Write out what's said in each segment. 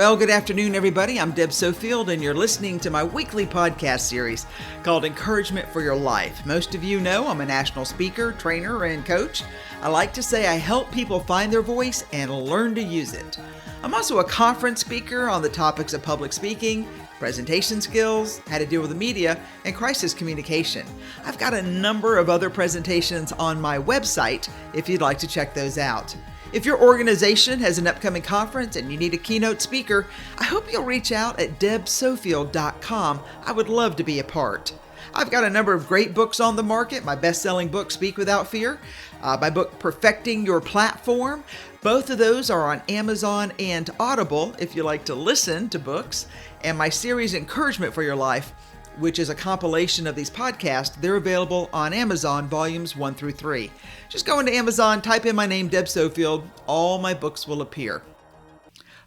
Well, good afternoon, everybody. I'm Deb Sofield, and you're listening to my weekly podcast series called Encouragement for Your Life. Most of you know I'm a national speaker, trainer, and coach. I like to say I help people find their voice and learn to use it. I'm also a conference speaker on the topics of public speaking, presentation skills, how to deal with the media, and crisis communication. I've got a number of other presentations on my website if you'd like to check those out. If your organization has an upcoming conference and you need a keynote speaker, I hope you'll reach out at debsofield.com. I would love to be a part. I've got a number of great books on the market. My best-selling book, Speak Without Fear. My book, Perfecting Your Platform. Both of those are on Amazon and Audible if you like to listen to books. And my series, Encouragement for Your Life, which is a compilation of these podcasts, they're available on Amazon, volumes 1 through 3. Just go into Amazon, type in my name, Deb Sofield. All my books will appear.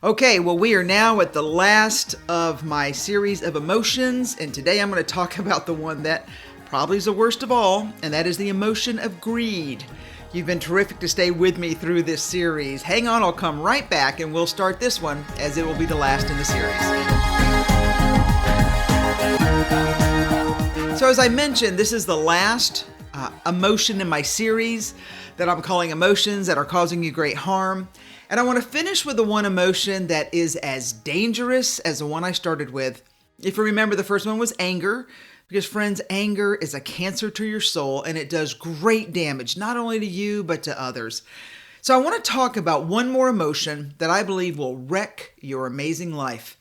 Okay, well, we are now at the last of my series of emotions, and today I'm going to talk about the one that probably is the worst of all, and that is the emotion of greed. You've been terrific to stay with me through this series. Hang on, I'll come right back, and we'll start this one as it will be the last in the series. So as I mentioned, this is the last emotion in my series that I'm calling Emotions That Are Causing You Great Harm. And I want to finish with the one emotion that is as dangerous as the one I started with. If you remember, the first one was anger, because friends, anger is a cancer to your soul and it does great damage, not only to you, but to others. So I want to talk about one more emotion that I believe will wreck your amazing life,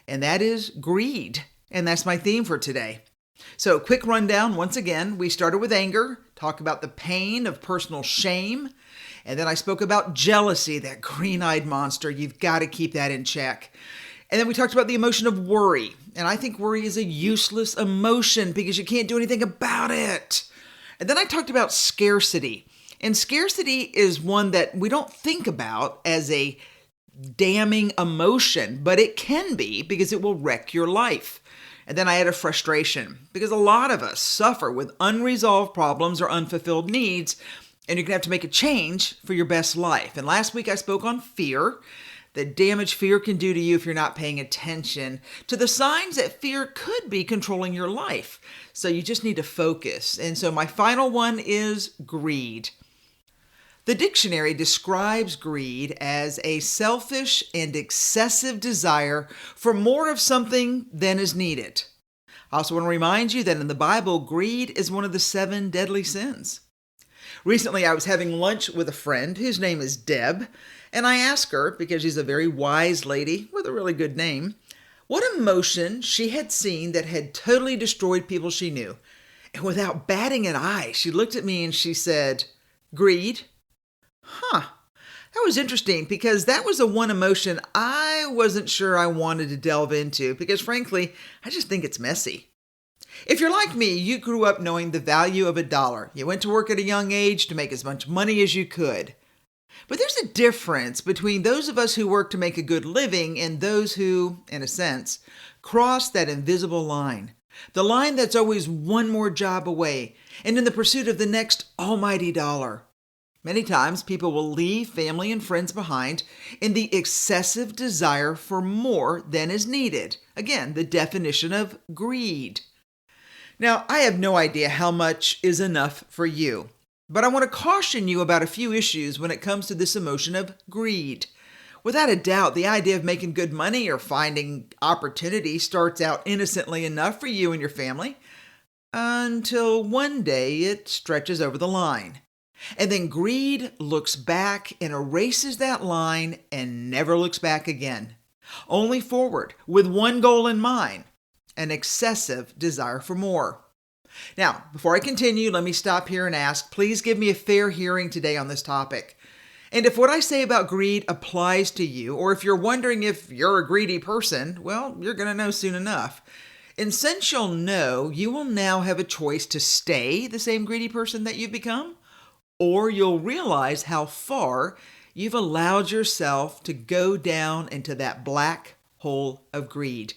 and that is greed. And that's my theme for today. So quick rundown. Once again, we started with anger, talk about the pain of personal shame. And then I spoke about jealousy, that green-eyed monster. You've got to keep that in check. And then we talked about the emotion of worry. And I think worry is a useless emotion because you can't do anything about it. And then I talked about scarcity. And scarcity is one that we don't think about as a damning emotion, but it can be because it will wreck your life. And then I had a frustration because a lot of us suffer with unresolved problems or unfulfilled needs, and you're going to have to make a change for your best life. And last week I spoke on fear, the damage fear can do to you if you're not paying attention to the signs that fear could be controlling your life. So you just need to focus. And so my final one is greed. The dictionary describes greed as a selfish and excessive desire for more of something than is needed. I also want to remind you that in the Bible, greed is one of the 7 deadly sins. Recently, I was having lunch with a friend whose name is Deb, and I asked her, because she's a very wise lady with a really good name, what emotion she had seen that had totally destroyed people she knew. And without batting an eye, she looked at me and she said, greed. That was interesting because that was the one emotion I wasn't sure I wanted to delve into because frankly, I just think it's messy. If you're like me, you grew up knowing the value of $1. You went to work at a young age to make as much money as you could. But there's a difference between those of us who work to make a good living and those who, in a sense, cross that invisible line. The line that's always one more job away and in the pursuit of the next almighty dollar. Many times, people will leave family and friends behind in the excessive desire for more than is needed. Again, the definition of greed. Now, I have no idea how much is enough for you, but I want to caution you about a few issues when it comes to this emotion of greed. Without a doubt, the idea of making good money or finding opportunity starts out innocently enough for you and your family until one day it stretches over the line. And then greed looks back and erases that line and never looks back again. Only forward with one goal in mind, an excessive desire for more. Now, before I continue, let me stop here and ask, please give me a fair hearing today on this topic. And if what I say about greed applies to you, or if you're wondering if you're a greedy person, well, you're going to know soon enough. And since you'll know, you will now have a choice to stay the same greedy person that you've become, or you'll realize how far you've allowed yourself to go down into that black hole of greed.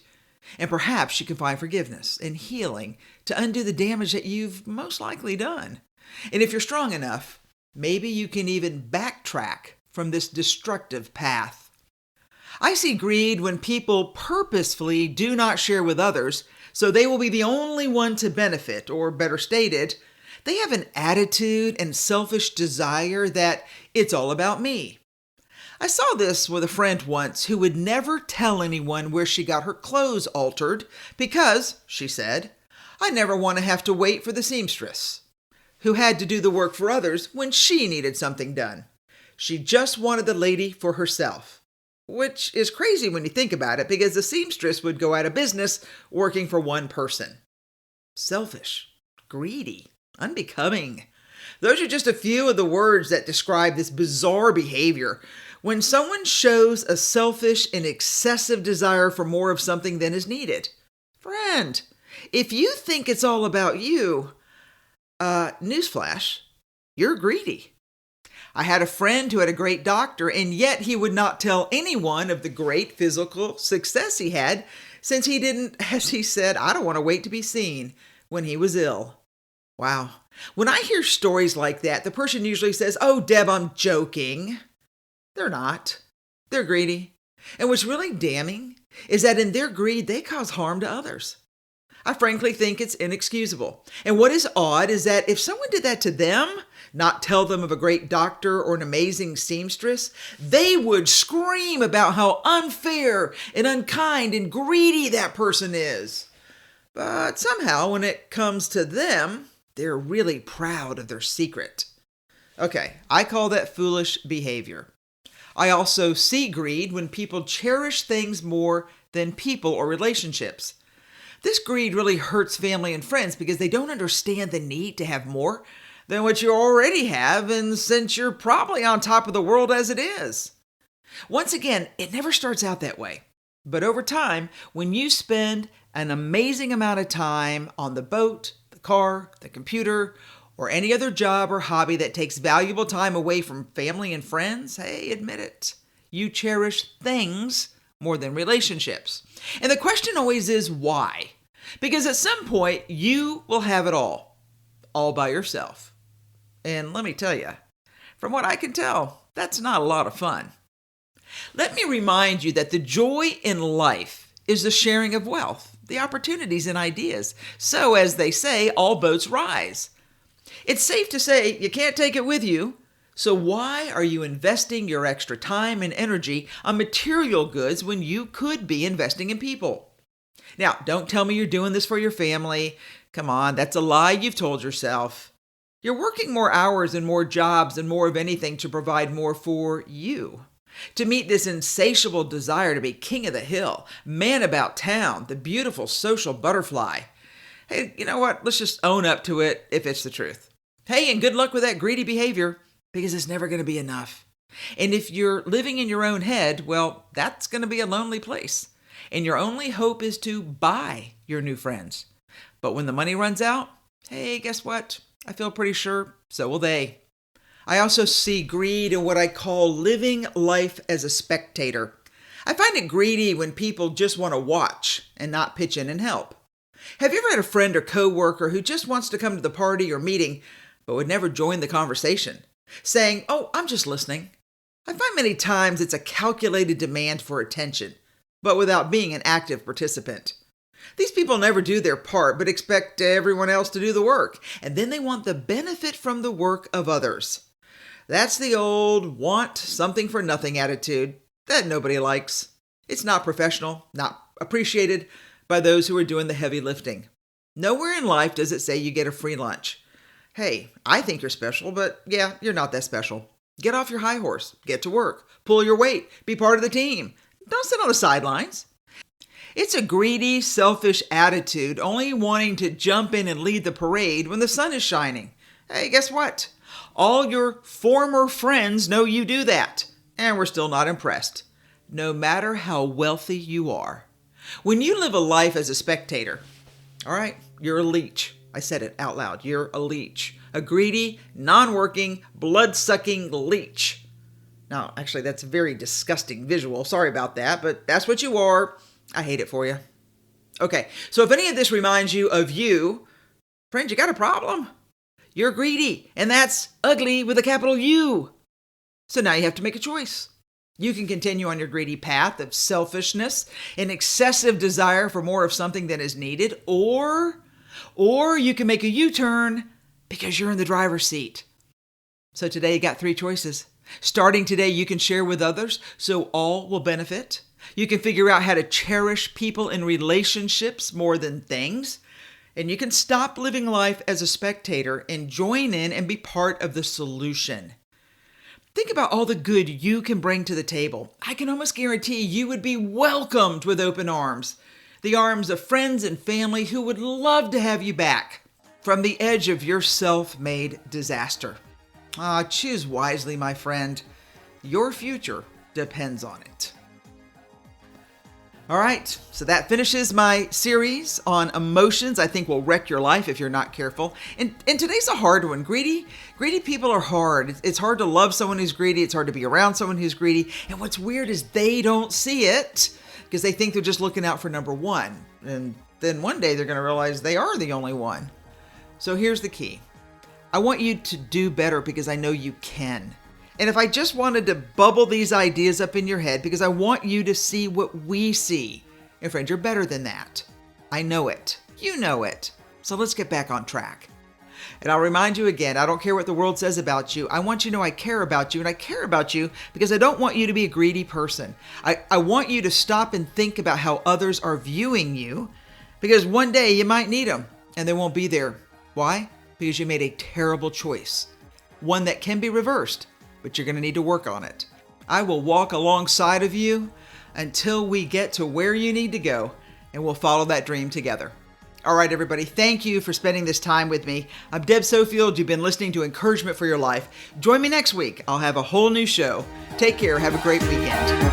And perhaps you can find forgiveness and healing to undo the damage that you've most likely done. And if you're strong enough, maybe you can even backtrack from this destructive path. I see greed when people purposefully do not share with others, so they will be the only one to benefit, or better stated, they have an attitude and selfish desire that it's all about me. I saw this with a friend once who would never tell anyone where she got her clothes altered because, she said, I never want to have to wait for the seamstress, who had to do the work for others when she needed something done. She just wanted the lady for herself, which is crazy when you think about it because the seamstress would go out of business working for one person. Selfish, greedy, unbecoming. Those are just a few of the words that describe this bizarre behavior. When someone shows a selfish and excessive desire for more of something than is needed. Friend, if you think it's all about you, newsflash, you're greedy. I had a friend who had a great doctor, and yet he would not tell anyone of the great physical success he had, since he didn't, as he said, I don't want to wait to be seen, when he was ill. Wow. When I hear stories like that, the person usually says, oh, Deb, I'm joking. They're not. They're greedy. And what's really damning is that in their greed, they cause harm to others. I frankly think it's inexcusable. And what is odd is that if someone did that to them, not tell them of a great doctor or an amazing seamstress, they would scream about how unfair and unkind and greedy that person is. But somehow, when it comes to them, they're really proud of their secret. Okay, I call that foolish behavior. I also see greed when people cherish things more than people or relationships. This greed really hurts family and friends because they don't understand the need to have more than what you already have, and since you're probably on top of the world as it is. Once again, it never starts out that way. But over time, when you spend an amazing amount of time on the boat, the car, the computer, or any other job or hobby that takes valuable time away from family and friends, hey, admit it. You cherish things more than relationships. And the question always is why? Because at some point, you will have it all by yourself. And let me tell you, from what I can tell, that's not a lot of fun. Let me remind you that the joy in life is the sharing of wealth, the opportunities and ideas. So, as they say, all boats rise. It's safe to say you can't take it with you. So why are you investing your extra time and energy on material goods when you could be investing in people? Now, don't tell me you're doing this for your family. Come on, that's a lie you've told yourself. You're working more hours and more jobs and more of anything to provide more for you. To meet this insatiable desire to be king of the hill, man about town, the beautiful social butterfly. Hey, you know what? Let's just own up to it if it's the truth. Hey, and good luck with that greedy behavior, because it's never going to be enough. And if you're living in your own head, well, that's going to be a lonely place. And your only hope is to buy your new friends. But when the money runs out, hey, guess what? I feel pretty sure so will they. I also see greed in what I call living life as a spectator. I find it greedy when people just want to watch and not pitch in and help. Have you ever had a friend or coworker who just wants to come to the party or meeting, but would never join the conversation, saying, oh, I'm just listening? I find many times it's a calculated demand for attention, but without being an active participant. These people never do their part, but expect everyone else to do the work, and then they want the benefit from the work of others. That's the old want something for nothing attitude that nobody likes. It's not professional, not appreciated by those who are doing the heavy lifting. Nowhere in life does it say you get a free lunch. Hey, I think you're special, but yeah, you're not that special. Get off your high horse, get to work, pull your weight, be part of the team. Don't sit on the sidelines. It's a greedy, selfish attitude, only wanting to jump in and lead the parade when the sun is shining. Hey, guess what? All your former friends know you do that, and we're still not impressed, no matter how wealthy you are. When you live a life as a spectator, all right, you're a leech. I said it out loud. You're a leech. A greedy, non-working, blood-sucking leech. Now, actually, that's a very disgusting visual. Sorry about that, but that's what you are. I hate it for you. Okay, so if any of this reminds you of you, friend, you got a problem. You're greedy, and that's ugly with a capital U. So now you have to make a choice. You can continue on your greedy path of selfishness and excessive desire for more of something than is needed, or you can make a U-turn because you're in the driver's seat. So today you got 3 choices. Starting today, you can share with others so all will benefit. You can figure out how to cherish people and relationships more than things. And you can stop living life as a spectator and join in and be part of the solution. Think about all the good you can bring to the table. I can almost guarantee you would be welcomed with open arms. The arms of friends and family who would love to have you back from the edge of your self-made disaster. Choose wisely, my friend. Your future depends on it. All right, so that finishes my series on emotions I think will wreck your life if you're not careful. And today's a hard one. Greedy people are hard. It's hard to love someone who's greedy. It's hard to be around someone who's greedy. And what's weird is they don't see it because they think they're just looking out for number one. And then one day they're going to realize they are the only one. So here's the key. I want you to do better because I know you can. And if I just wanted to bubble these ideas up in your head because I want you to see what we see. And friend, you're better than that. I know it. You know it. So let's get back on track. And I'll remind you again, I don't care what the world says about you. I want you to know I care about you. And I care about you because I don't want you to be a greedy person. I want you to stop and think about how others are viewing you because one day you might need them and they won't be there. Why? Because you made a terrible choice. One that can be reversed. But you're going to need to work on it. I will walk alongside of you until we get to where you need to go, and we'll follow that dream together. All right, everybody, thank you for spending this time with me. I'm Deb Sofield. You've been listening to Encouragement for Your Life. Join me next week. I'll have a whole new show. Take care. Have a great weekend.